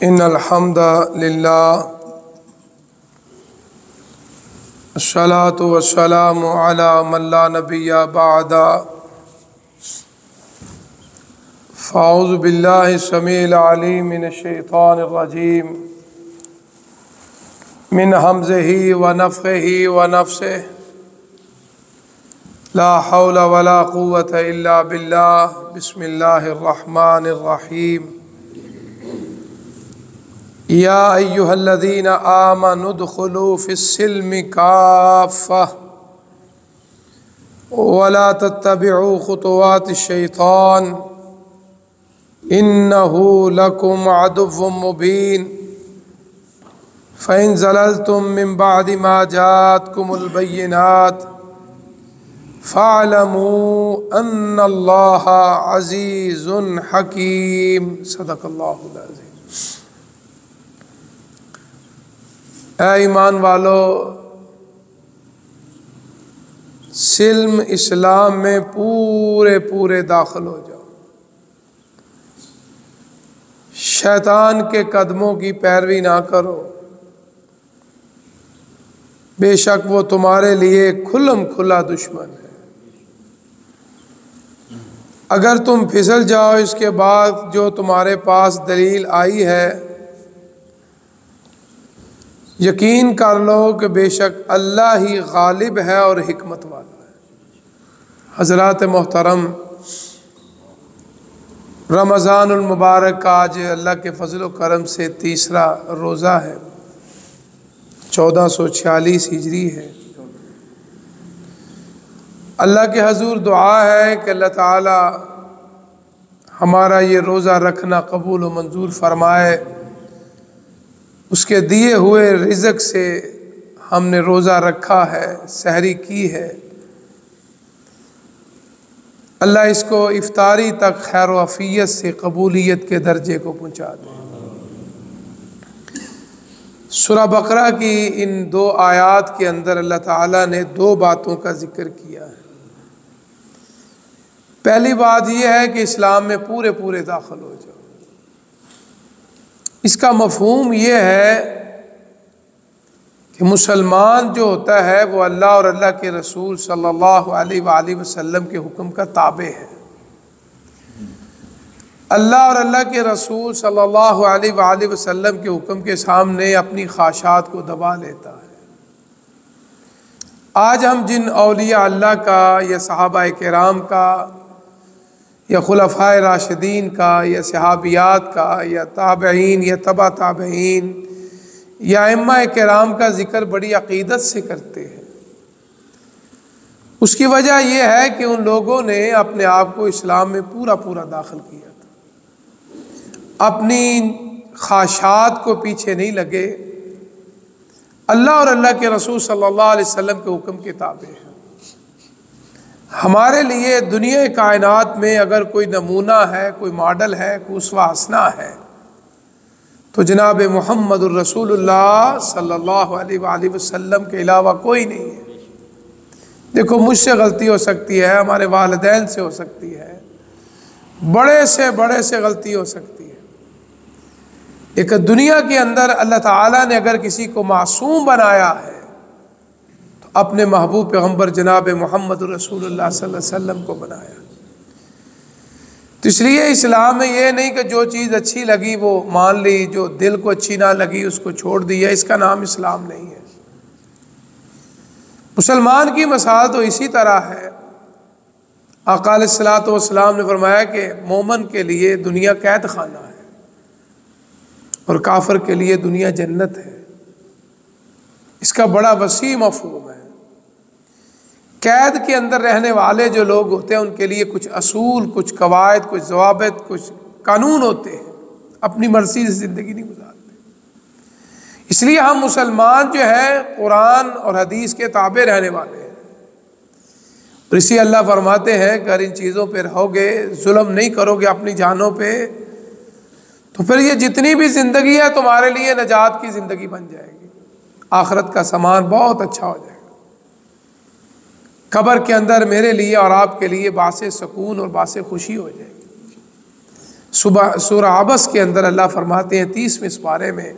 इन्नल हम्दलिल्लाह अस्सलातु वस्सलामु अला मन ला नबिय्य बअदा फ़अऊज़ु बिल्लाहि समीइल अलीम मिनश शैतानिर रजीम मिन हम्ज़िही व नफ़्ख़िही व नफ़्सिही ला हौला वला कुव्वता इल्ला बिल्लाह बिस्मिल्लाहिर रहमानिर रहीम या अय्युहल्लज़ीना आमनु उदख़ुलू फ़िस्सिल्मि काफ़्फ़ा वला तत्तबिउ ख़ुतुवातिश्शैतान इन्नहु लकुम अदुव्वुम मुबीन फ़इन ज़ललतुम मिन बअदि मा जाअतकुमुल बय्यिनात फ़अलमू अन्नल्लाह अज़ीज़ुन हकीम। सदक़ल्लाहुल अज़ीम। ऐ ईमान वालो, सिल्म इस्लाम में पूरे पूरे दाखिल हो जाओ। शैतान के कदमों की पैरवी ना करो, बेशक वो तुम्हारे लिए खुल्लम खुला दुश्मन है। अगर तुम फिसल जाओ इसके बाद जो तुम्हारे पास दलील आई है, यकीन कर लो कि बेशक अल्लाह ही गालिब है और हिकमत वाला है। हज़रात मोहतरम, रमज़ानुल मुबारक का आज अल्लाह के फजल व करम से तीसरा रोज़ा है। 1446 हिजरी है। अल्लाह के हजूर दुआ है कि अल्लाह ताला हमारा ये रोज़ा रखना कबूल व मंजूर फरमाए। उसके दिए हुए रिज़्क़ से हमने रोज़ा रखा है, सहरी की है। अल्लाह इसको इफ्तारी तक खैर व अफ़ियत से कबूलियत के दर्जे को पहुँचा दे। सूरह बकरा की इन 2 आयात के अंदर अल्लाह ताला ने 2 बातों का जिक्र किया है। पहली बात यह है कि इस्लाम में पूरे पूरे दाखिल हो जाओ। इसका मफ़हूम यह है कि मुसलमान जो होता है वो अल्लाह और अल्लाह के रसूल सल्लल्लाहु अलैहि वसल्लम के हुक्म का ताबे है। अल्लाह और अल्लाह के रसूल सल्लल्लाहु अलैहि वसल्लम के हुक्म के सामने अपनी ख्वाहिशात को दबा लेता है। आज हम जिन औलिया अल्लाह का या सहाबा किराम का या खुलफाए राशिदीन का या सहाबियात का या ताबईन या तबा ताबईन या अइम्मा किराम का ज़िक्र बड़ी अक़ीदत से करते हैं, उसकी वजह यह है कि उन लोगों ने अपने आप को इस्लाम में पूरा पूरा दाखिल किया था। अपनी ख्वाहिशात को पीछे नहीं लगे, अल्लाह और अल्लाह के रसूल सल्लल्लाहु अलैहि वसल्लम के हुक्म के ताबे हैं। हमारे लिए दुनिया कायनात में अगर कोई नमूना है, कोई मॉडल है, कोई उसवा हसना है तो जनाब मुहम्मदुर रसूलुल्लाह सल्लल्लाहु अलैहि वसल्लम के अलावा कोई नहीं है। देखो, मुझसे गलती हो सकती है, हमारे वालिदैन से हो सकती है, बड़े से गलती हो सकती है। एक दुनिया के अंदर अल्लाह ताला ने अगर किसी को मासूम बनाया है तो अपने महबूब पैगम्बर जनाब मुहम्मद रसूलुल्लाह सल्लल्लाहु अलैहि वसल्लम को बनाया। तो इसलिए इस्लाम में ये नहीं कि जो चीज़ अच्छी लगी वो मान ली, जो दिल को अच्छी ना लगी उसको छोड़ दिया। इसका नाम इस्लाम नहीं है। मुसलमान की मिसाल तो इसी तरह है। आका अलैहिस्सलातु वस्सलाम ने फरमाया कि मोमन के लिए दुनिया कैद खाना है और काफिर के लिए दुनिया जन्नत है। इसका बड़ा वसी मफ़हूम है। कैद के अंदर रहने वाले जो लोग होते हैं उनके लिए कुछ असूल, कुछ कवायद, कुछ ज़वाबित, कुछ कानून होते हैं। अपनी मर्ज़ी से ज़िंदगी नहीं गुजारते। इसलिए हम मुसलमान जो है कुरान और हदीस के ताबे रहने वाले हैं। और इसी अल्लाह फरमाते हैं कि अगर इन चीज़ों पर रहोगे, जुल्म नहीं करोगे अपनी जानों पे, तो फिर ये जितनी भी ज़िंदगी है तुम्हारे लिए नजात की ज़िंदगी बन जाएगी। आखिरत का सामान बहुत अच्छा हो जाएगा। कब्र के अंदर मेरे लिए और आपके लिए बासे सुकून और बासे खुशी हो जाएगी। सूरह अबस के अंदर अल्लाह फरमाते हैं 30वें पारे में,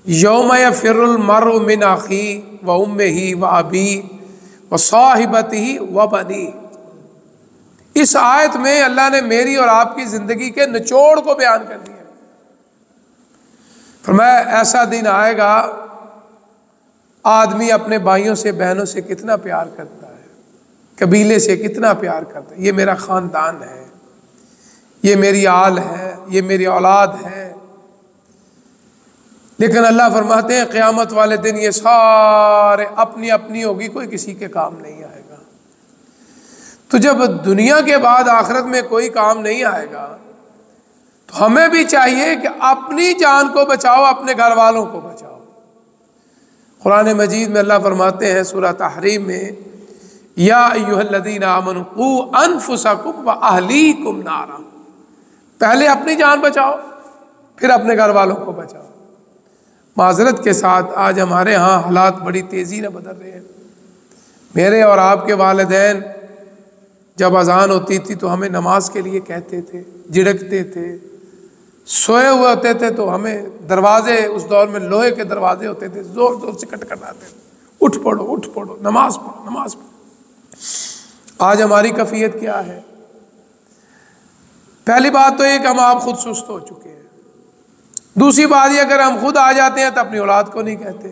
यौम यफ़िरुल मर्उ मिन अखी व उम्मिही व अबी व साहिबतिही व बनी। इस आयत में अल्लाह ने मेरी और आपकी ज़िंदगी के निचोड़ को बयान कर दिया। फरमाया ऐसा दिन आएगा, आदमी अपने भाइयों से बहनों से कितना प्यार करता है, कबीले से कितना प्यार करता है, ये मेरा ख़ानदान है, ये मेरी आल है, ये मेरी औलाद है। लेकिन अल्लाह फरमाते हैं क़यामत वाले दिन ये सारे अपनी अपनी होगी, कोई किसी के काम नहीं आएगा। तो जब दुनिया के बाद आखिरत में कोई काम नहीं आएगा, तो हमें भी चाहिए कि अपनी जान को बचाओ, अपने घर वालों को बचाओ। कुरान मजीद में अल्लाह फरमाते हैं सूरह तहरीम में, या अय्युहल्लज़ीना आमनू क़ू अनफुसकुम व अहलीकुम नारा। पहले अपनी जान बचाओ, फिर अपने घर वालों को बचाओ। माजरत के साथ आज हमारे यहाँ हालात बड़ी तेज़ी से बदल रहे हैं। मेरे और आपके वालिदैन जब अजान होती थी तो हमें नमाज के लिए कहते थे, झिड़कते थे, सोए हुए होते थे तो हमें दरवाजे, उस दौर में लोहे के दरवाजे होते थे, ज़ोर ज़ोर से खटखटाते थे, उठ पड़ो, नमाज पढ़ो। आज हमारी कैफियत क्या है? पहली बात तो ये कि हम आप खुद सुस्त हो चुके हैं। दूसरी बात ये, अगर हम खुद आ जाते हैं तो अपनी औलाद को नहीं कहते।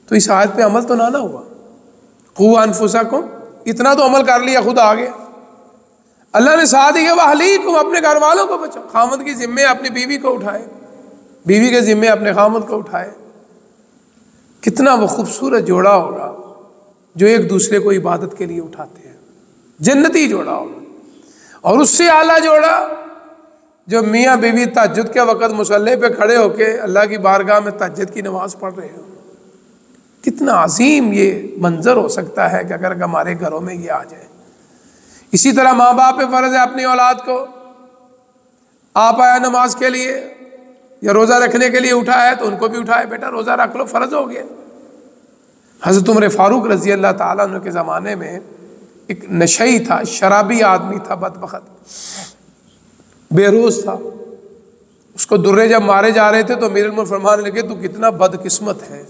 तो इस आयत पे अमल तो ना हुआ। क़ू अनफुसकुम, इतना तो अमल कर लिया, खुद आ गया। अल्लाह ने साथ ही वअहलीकुम, अपने घर वालों को बचाओ। खामद की जिम्मे अपनी बीवी को उठाए, बीवी के जिम्मे अपने खामद को उठाए। कितना वो खूबसूरत जोड़ा होगा जो एक दूसरे को इबादत के लिए उठाते हैं, जन्नती जोड़ा होगा। और उससे आला जोड़ा जो मियाँ बीवी तहज्जुद के वक़्त मुसल्ले पे खड़े होके अल्लाह की बारगाह में तहज्जुद की नमाज़ पढ़ रहे हो। कितना अजीम ये मंजर हो सकता है कि अगर हमारे घरों में ये आ जाए। इसी तरह माँ बाप पे फ़र्ज़ है अपनी औलाद को, आप आया नमाज के लिए या रोज़ा रखने के लिए उठा है तो उनको भी उठाए, बेटा रोज़ा रख लो, फ़र्ज़ हो गया। हज़रत उमर फ़ारूक रज़ी अल्लाह ताला अन्हु के ज़माने में एक नशई था, शराबी आदमी था, बदबख्त, बेरोज़ था। उसको दुर्रे जब मारे जा रहे थे तो अमीरुल मोमिनीन फरमाने लगे, तू कितना बदकिस्मत है,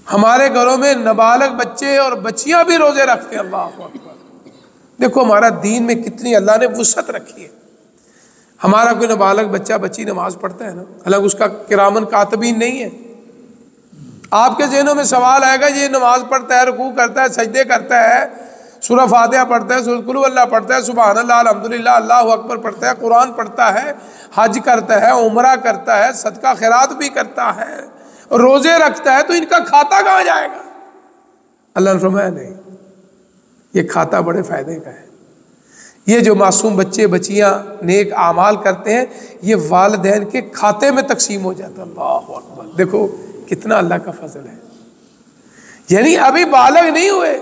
हमारे घरों में नाबालिग बच्चे और बच्चियां भी रोजे रखते हैं। अल्लाह अकबर। देखो हमारा दीन में कितनी अल्लाह ने वुसअत रखी है। हमारा कोई नाबालिग बच्चा बच्ची नमाज पढ़ता है ना, हालांकि उसका किरामन कातबीन नहीं है। आपके ज़हनों में सवाल आएगा, ये नमाज पढ़ता है, रुकू करता है, सजदे करता है, सूरह फातिहा पढ़ता है, सूरह कुल हुवल्लाह पढ़ता है, सुबहान अल्लाह, अल्हम्दुलिल्लाह, अल्लाहु अकबर पढ़ता है, कुरान पढ़ता है, हज करता है, उम्रा करता है, सदका खैरात भी करता है, रोजे रखता है, तो इनका खाता कहाँ जाएगा? अल्लाह ने फरमाया नहीं, ये खाता बड़े फ़ायदे का है। ये जो मासूम बच्चे बच्चियाँ नेक आमाल करते हैं, ये वालिदैन के खाते में तकसीम हो जाता है। अल्लाहु अकबर। देखो कितना अल्लाह का फजल है। यानी अभी बालग नहीं हुए,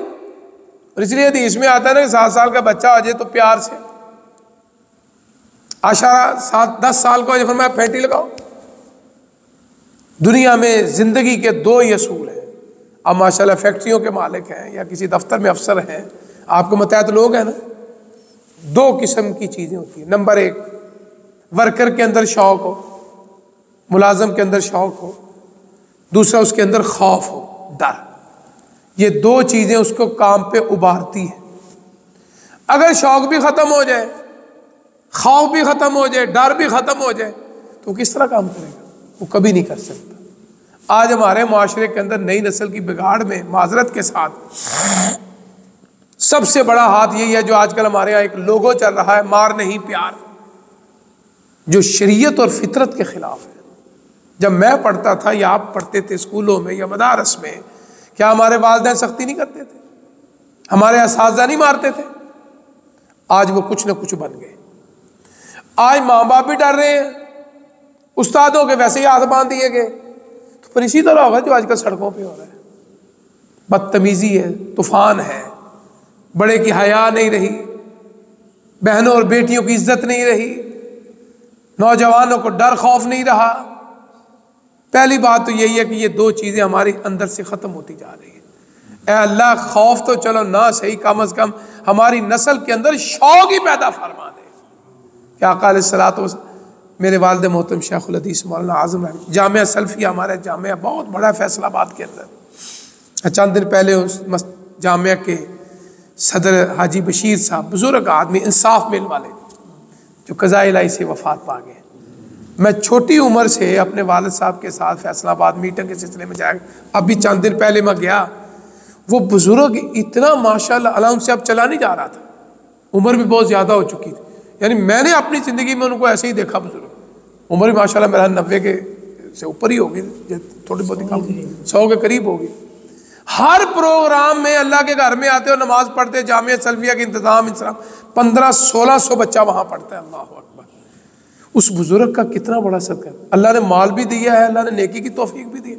और इसलिए हदीस में आता है ना, 7 साल का बच्चा आ जाए तो प्यार से आशारा 7-10 साल को फरमाया फेंटी लगाओ। दुनिया में ज़िंदगी के 2 ही असूल हैं। अब माशाल्लाह फैक्ट्रियों के मालिक हैं या किसी दफ्तर में अफसर हैं, आपको मतहत लोग हैं ना, 2 किस्म की चीज़ें होती हैं। नंबर 1, वर्कर के अंदर शौक़ हो, मुलाजम के अंदर शौक़ हो। दूसरा, उसके अंदर खौफ हो, डर। ये 2 चीज़ें उसको काम पे उबारती है। अगर शौक़ भी ख़त्म हो जाए, खौफ भी ख़त्म हो जाए, डर भी ख़त्म हो जाए, तो किस तरह काम करेगा? वो कभी नहीं कर सकता। आज हमारे माशरे के अंदर नई नस्ल की बिगाड़ में, माजरत के साथ, सबसे बड़ा हाथ यही है जो आजकल हमारे यहाँ एक लोगो चल रहा है, मार नहीं प्यार, जो शरीयत और फितरत के खिलाफ है। जब मैं पढ़ता था या आप पढ़ते थे स्कूलों में या मदारस में, क्या हमारे वालिदैन सख्ती नहीं करते थे? हमारे असातिज़ा नहीं मारते थे? आज वो कुछ न कुछ बन गए। आज माँ बाप भी डर रहे हैं, उस्तादों के वैसे ही हाथ बांध दिए गए। तो फिर इसी तरह होगा जो आजकल सड़कों पे हो रहा है। बदतमीजी है, तूफान है, बड़े की हया नहीं रही, बहनों और बेटियों की इज्जत नहीं रही, नौजवानों को डर खौफ नहीं रहा। पहली बात तो यही है कि ये 2 चीज़ें हमारी अंदर से ख़त्म होती जा रही है। ऐ अल्लाह, खौफ तो चलो ना सही, कम अज़ कम हमारी नस्ल के अंदर शौक़ ही पैदा फरमा दे कि आका अलैहिस्सलात व मेरे वालिद मोहतरम शेखुल हदीस मौलाना आज़म जामिया सल्फिया, हमारा जामिया बहुत बड़ा फैसलाबाद के अंदर, चंद दिन पहले उस जामिया के सदर हाजी बशीर साहब, बुजुर्ग आदमी, इंसाफ मिल वाले, जो क़ज़ा इलाही से वफ़ात पा गए। मैं छोटी उम्र से अपने वालिद साहब के साथ फैसलाबाद मीटिंग के सिलसिले में जाया, अभी चंद दिन पहले मैं गया। वो बुजुर्ग इतना माशाल्लाह अल्लाह, उनसे अब चला नहीं जा रहा था, उम्र भी बहुत ज़्यादा हो चुकी थी। यानी मैंने अपनी ज़िंदगी में उनको ऐसे ही देखा, बुजुर्ग, उम्र भी माशाल्लाह मेरा 90 के से ऊपर ही होगी, थोड़ी बहुत कम, 100 के करीब होगी। हर प्रोग्राम में अल्लाह के घर में आते और नमाज पढ़ते, जामिया सल्फिया के इंतज़ाम, 1500-1600 बच्चा वहाँ पढ़ता है। अल्लाह अकबर। उस बुजुर्ग का कितना बड़ा सदका, अल्लाह ने माल भी दिया है, अल्लाह ने नेकी की तौफीक भी दी है,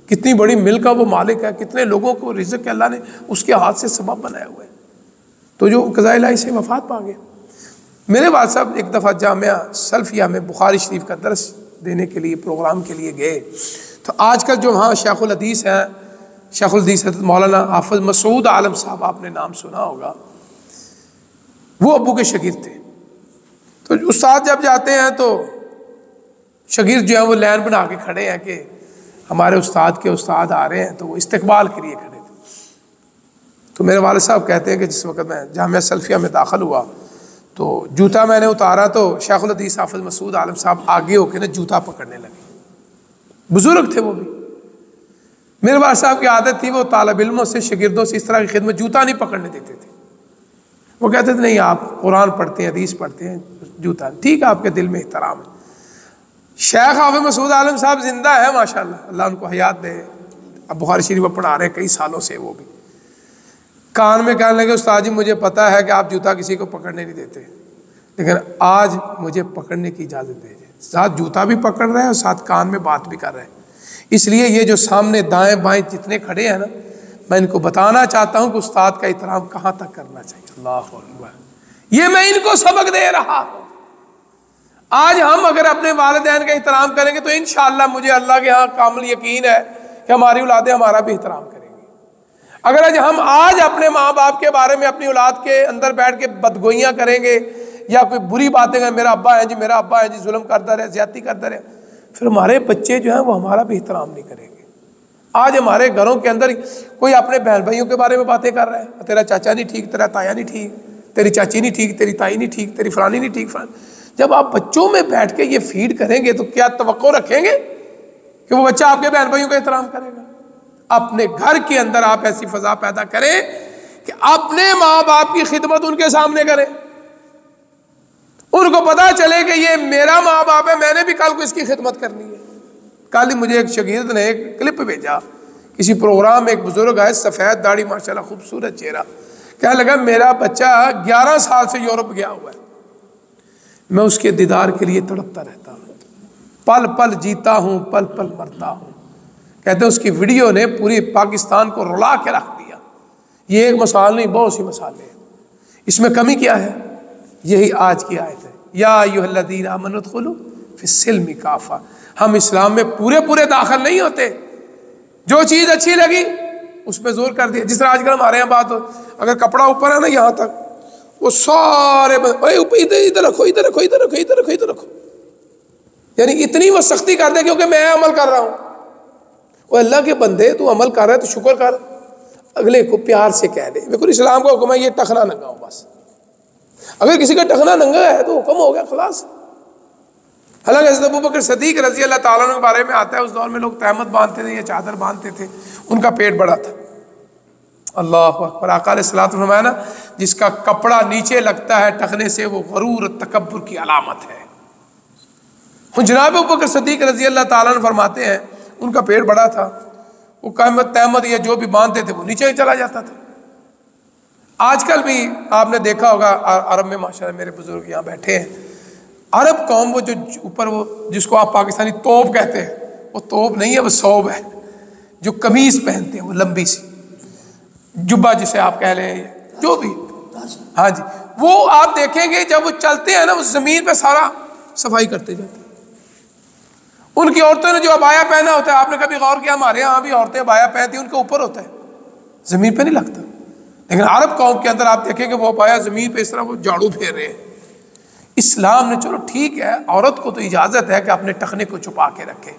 कितनी बड़ी मिल्क का वो मालिक है, कितने लोगों को रिज़्क़ अल्लाह ने उसके हाथ से सबब बनाया हुआ है। तो जो क़ज़ा इलाही से वफ़ात पा गए। मेरे वालिद साहब एक दफ़ा जामिया सल्फिया में बुखारी शरीफ का दर्स देने के लिए, प्रोग्राम के लिए गए। तो आजकल जो वहाँ शेखुल हदीस हैं, शेखुल हदीस मौलाना हाफ़िज़ मसूद आलम साहब, आपने नाम सुना होगा, वो अबू के शागिर्द थे। तो उस्ताद जब जाते हैं तो शागिर्द जो है वो लाइन बना के खड़े हैं कि हमारे उस्ताद के उस्ताद आ रहे हैं, तो वो इस्तकबाल के लिए खड़े थे। तो मेरे वालिद साहब कहते हैं कि जिस वक्त मैं जामिया सल्फिया में दाखिल हुआ तो जूता मैंने उतारा तो शेखुल हदीस हाफ़िज़ मसूद आलम साहब आगे होकर ना जूता पकड़ने लगे। बुजुर्ग थे वो भी। मेरे वालिद साहब की आदत थी, वो तालिब इल्मों से, शागिर्दों से इस तरह की खिदमत, जूता नहीं पकड़ने देते थे। वो कहते थे नहीं, आप कुरान पढ़ते हैं, हदीस पढ़ते हैं, जूता ठीक है, आपके दिल में एहतराम है। शेख हाफ़िज़ मसूद आलम साहब जिंदा है माशाल्लाह, अल्लाह उनको हयात दे। अब बुखारी शरीफ पढ़ा रहे हैं कई सालों से, वो भी कान में कहने लगे, उस्ताद जी मुझे पता है कि आप जूता किसी को पकड़ने नहीं देते, लेकिन आज मुझे पकड़ने की इजाज़त दीजिए। साथ जूता भी पकड़ रहे हैं और साथ कान में बात भी कर रहे हैं। इसलिए ये जो सामने दाएं बाएं जितने खड़े हैं ना, मैं इनको बताना चाहता हूँ कि उस्ताद का एहतराम कहाँ तक करना चाहिए। अल्लाह अकबर। ये मैं इनको सबक दे रहा हूँ। आज हम अगर अपने वालिदैन का एहतराम करेंगे तो इंशाअल्लाह मुझे अल्लाह के यहाँ कामिल यकीन है कि हमारी औलादें हमारा भी एहतराम करेंगी। अगर आज हम अपने माँ बाप के बारे में अपनी औलाद के अंदर बैठ के बदगोइयाँ करेंगे या कोई बुरी बातें करें, मेरा अब्बा है जी, मेरा अब्बा है जी, जुल्म करता रहे, ज्यादती करता रहे, फिर हमारे बच्चे जो हैं वो हमारा भी एहतराम नहीं करेंगे। आज हमारे घरों के अंदर कोई अपने बहन भाइयों के बारे में बातें कर रहा है, तेरा चाचा नहीं ठीक, तेरा ताया नहीं ठीक, तेरी चाची नहीं ठीक, तेरी ताई नहीं ठीक, तेरी फलानी नहीं ठीक, जब आप बच्चों में बैठ के ये फीड करेंगे तो क्या तवक्को रखेंगे कि वो बच्चा आपके बहन भाइयों का एहतराम करेगा? अपने घर के अंदर आप ऐसी फजा पैदा करें कि अपने माँ बाप की खिदमत उनके सामने करें, उनको पता चले कि ये मेरा माँ बाप है, मैंने भी कल को इसकी खिदमत करनी है। कल ही मुझे एक शागिर्द ने एक क्लिप भेजा, किसी प्रोग्राम में एक बुजुर्ग है, सफ़ेद दाढ़ी माशाल्लाह खूबसूरत चेहरा, कहने लगा मेरा बच्चा 11 साल से यूरोप गया हुआ है, मैं उसके दीदार के लिए तड़पता रहता हूँ, पल पल जीता हूँ, पल पल मरता हूँ। कहते हैं उसकी वीडियो ने पूरी पाकिस्तान को रुला के रख दिया। ये एक मिसाल नहीं, बहुत सी मिसालें हैं। इसमें कमी क्या है? यही आज की आयत है, या अय्युहल्लज़ीना आमनू उदखुलू फिस्सिल्मि काफ़ा। हम इस्लाम में पूरे पूरे दाखिल नहीं होते, जो चीज़ अच्छी लगी उस पर जोर कर दिया। जिस तरह आजकल हमारे यहाँ बात हो, अगर कपड़ा ऊपर है ना यहाँ तक, वो सारे इधर रखो, इधर रखो, इधर रखो, इधर रखो, इधर रखो, यानी इतनी वो सख्ती कर दे क्योंकि मैं अमल कर रहा हूँ। वो अल्लाह के बंदे, तू अमल कर रहा है तो शुक्र कर, अगले को प्यार से कह दे। बिल्कुल इस्लाम का हुक्म है ये टखना नंगा हो बस। अगर किसी का टखना नंगा है तो हुक्म हो गया, खलास। हालांकि हज़रत अबू बकर सिद्दीक रज़ी अल्लाह ताला अन्हु के बारे में आता है, उस दौर में लोग तहमत बांधते थे या चादर बांधते थे, उनका पेट बड़ा था। अल्लाह अकबर। आका अलैहिस्सलातु व फरमाया ना, जिसका कपड़ा नीचे लगता है टखने से वो गरूर तकब्बुर की अलामत है। जनाब अबू बकर सिद्दीक रज़ी अल्लाह ताला अन्हु फरमाते हैं उनका पेट बड़ा था, वो कहमत तहमत या जो भी बांधते थे वो नीचे ही चला जाता था। आजकल भी आपने देखा होगा अरब में, माशाल्लाह मेरे बुजुर्ग यहाँ बैठे हैं, अरब कौम वो जो ऊपर वो जिसको आप पाकिस्तानी तोप कहते हैं, वो तोप नहीं है, वो सौब है, जो कमीज पहनते हैं वो लंबी सी, जुब्बा जिसे आप कह लें, जो भी, हाँ जी, वो आप देखेंगे जब वो चलते हैं ना, उस जमीन पे सारा सफाई करते जाते हैं। उनकी औरतों ने जो अबाया पहना होता है, आपने कभी गौर किया? हमारे यहाँ भी औरतें अबाया पहनती हैं, उनके ऊपर होता है, जमीन पे नहीं लगता। लेकिन अरब कौम के अंदर आप देखेंगे वो अबाया जमीन पे इस तरह वो झाड़ू फेर रहे हैं। इस्लाम ने, चलो ठीक है, औरत को तो इजाज़त है कि अपने टखने को छुपा के रखे।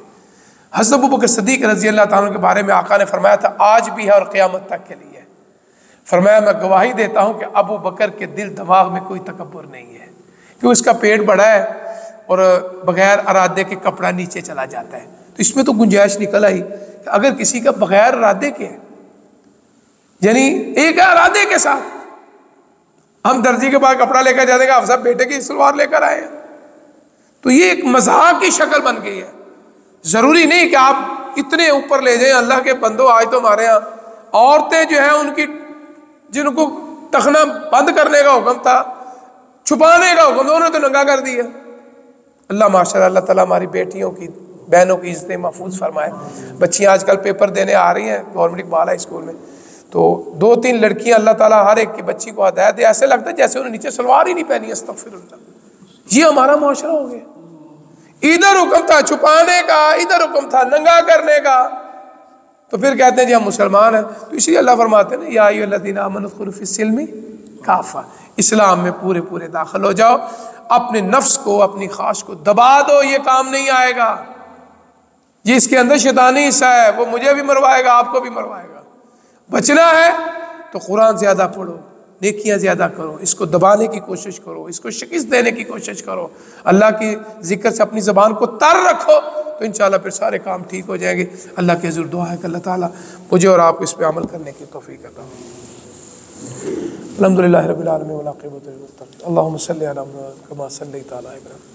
हज़रत अबू बकर सिद्दीक़ रज़ी अल्लाह ताला के बारे में आका ने फरमाया था, आज भी है और क़यामत तक के लिए। फरमाया, मैं गवाही देता हूँ कि अबू बकर के दिल दिमाग में कोई तकब्बुर नहीं है, कि उसका पेट बड़ा है और बग़ैर इरादे के कपड़ा नीचे चला जाता है। तो इसमें तो गुंजाइश निकल आई कि अगर किसी का बग़ैर इरादे के, यानी एक इरादे के साथ हम दर्जी के पास कपड़ा लेकर जाते हैं, आप सब बेटे की सलवार लेकर आए हैं, तो ये एक मजाक की शक्ल बन गई है। ज़रूरी नहीं कि आप इतने ऊपर ले जाएं। अल्लाह के बंदो, आज तो हमारे यहाँ औरतें जो हैं उनकी, जिनको टखना बंद करने का हुक्म था, छुपाने का हुक्म, उन्होंने तो नंगा कर दिया। अल्लाह माशाअल्लाह, अल्लाह ताला हमारी बेटियों की, बहनों की इज्जतें महफूज फरमाए। बच्चियाँ आजकल पेपर देने आ रही हैं, गवर्नमेंट इकबाल है स्कूल में, तो 2-3 लड़कियां, अल्लाह ताला हर एक की बच्ची को हिदायत दे, ऐसे लगता है जैसे उन्हें नीचे सलवार ही नहीं पहनी। अस्तगफिरुल्लाह। ये हमारा मुआशरा हो गया। इधर हुक्म था छुपाने का, इधर हुक्म था नंगा करने का, तो फिर कहते हैं जी हम मुसलमान हैं। तो इसलिए अल्लाह फरमाते हैं, या अय्युहल्लज़ीना आमनू उदखुलू फ़िस्सिल्मि काफ़ा, इस्लाम में पूरे पूरे दाखिल हो जाओ। अपने नफ्स को, अपनी ख्वाहिश को दबा दो, ये काम नहीं आएगा। ये इसके अंदर शैतानी हिस्सा है, वो मुझे भी मरवाएगा, आपको भी मरवाएगा। बचना है तो कुरान ज़्यादा पढ़ो, नेकियां ज़्यादा करो, इसको दबाने की कोशिश करो, इसको शिकस्त देने की कोशिश करो, अल्लाह की जिक्र से अपनी ज़बान को तर रखो, तो इंशाअल्लाह फिर सारे काम ठीक हो जाएंगे। अल्लाह के हुज़ूर दुआ है कि अल्लाह ताला मुझे और आपको इस पर अमल करने की तौफीक अता फरमाए। अल्हम्दुलिल्लाहि रब्बिल आलमीन वल आक़िबतु लिल मुत्तक़ीन। अल्लाहुम्मा सल्लि अला मुहम्मद कमा सल्लैता अला इब्राहीम,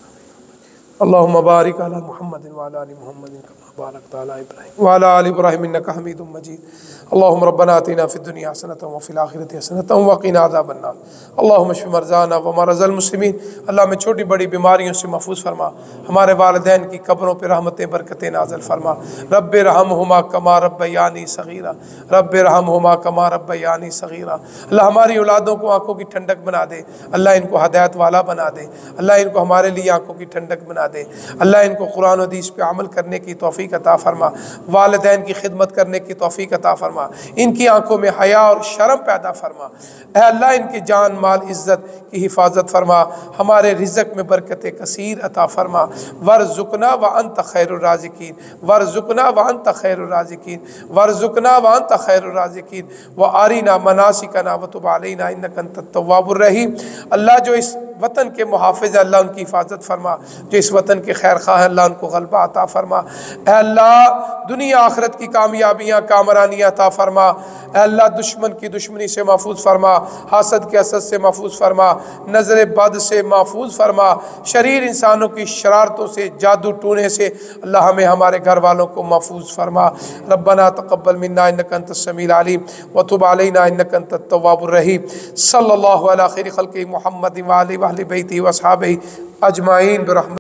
अल्लाहुम्मा बारिक अला मुहम्मदिन व अला आलि मुहम्मदिन कमा बारकता अला इब्राहीम व अला आलि इब्राहीम इन्नका हमीदुम मजीद। अल्लाहुम्मा रब्बना आतिना फिद दुनिया हसनतन व फिल आखिरति हसनतन व क़िना अज़ाबन नार। अल्लाहुम्मा इश्फ़ि मरज़ाना व मरज़ल मुस्लिमीन। अल्लाह में छोटी बड़ी बीमारियों से महफूज फरमा, हमारे वालिदैन की कब्रों पर रहमतें बरकतें नाज़िल फरमा। रब्बि रहमहुमा कमा रब्बयानी सगीरा, रब्बि रहमहुमा कमा रब्बयानी सगीरा। अल्लाह हमारी औलादों को आँखों की ठंडक बना दे, अल्लाह इनको हदायत वाला बना दे, अल्लाह इनको हमारे लिए आँखों की ठंडक बना दे, अल्लाह इनको कुरान और हदीस पे अमल करने की तौफीक अता फरमा, वालिदैन की खिदमत करने की तौफीक अता फरमा, इनकी आंखों में हया और शर्म पैदा फरमा। ऐ अल्लाह इनकी जान माल इज़्ज़त की हिफाजत फरमा, हमारे रिज़्क़ में बरकत कसीर अता फरमा। वर्ज़ुक़ना व अंत खैरुर राज़िकीन, वर्ज़ुक़ना व अंत खैरुर राज़िकीन, वर्ज़ुक़ना व अंत खैरुर राज़िकीन व आरिना मनासिकना व तुब अलैना इन्नका अंतत तव्वाबुर रहीम। अल्लाह जो इस वतन के मुहाफ़िज़, अल्लाह उनकी हिफाजत फरमा, जो इस वतन के खैर खां अल्लाह उनको गलबा अता फरमा। ऐ अल्लाह दुनिया आखिरत की कामयाबियाँ कामरानियाँ अता फरमा। ऐ अल्लाह दुश्मन की दुश्मनी से महफूज फरमा, हासद के हसद से महफूज फरमा, नज़र बद से महफूज फरमा, शरीर इंसानों की शरारतों से, जादू टूने से अल्लाह हमें हमारे घर वालों को महफूज फरमा। रब्बना तक़ब्बल मिन्ना इन्नका अंतस समीउल अलीम व तुब अलैना इन्नका अंतत तव्वाबुर रहीम। सल्लल्लाहु अला खैरि खल्क़ि मुहम्मद व आलिहि व अहलि बैतिही व अस्हाबिही अजमाइन बिरहमतिका।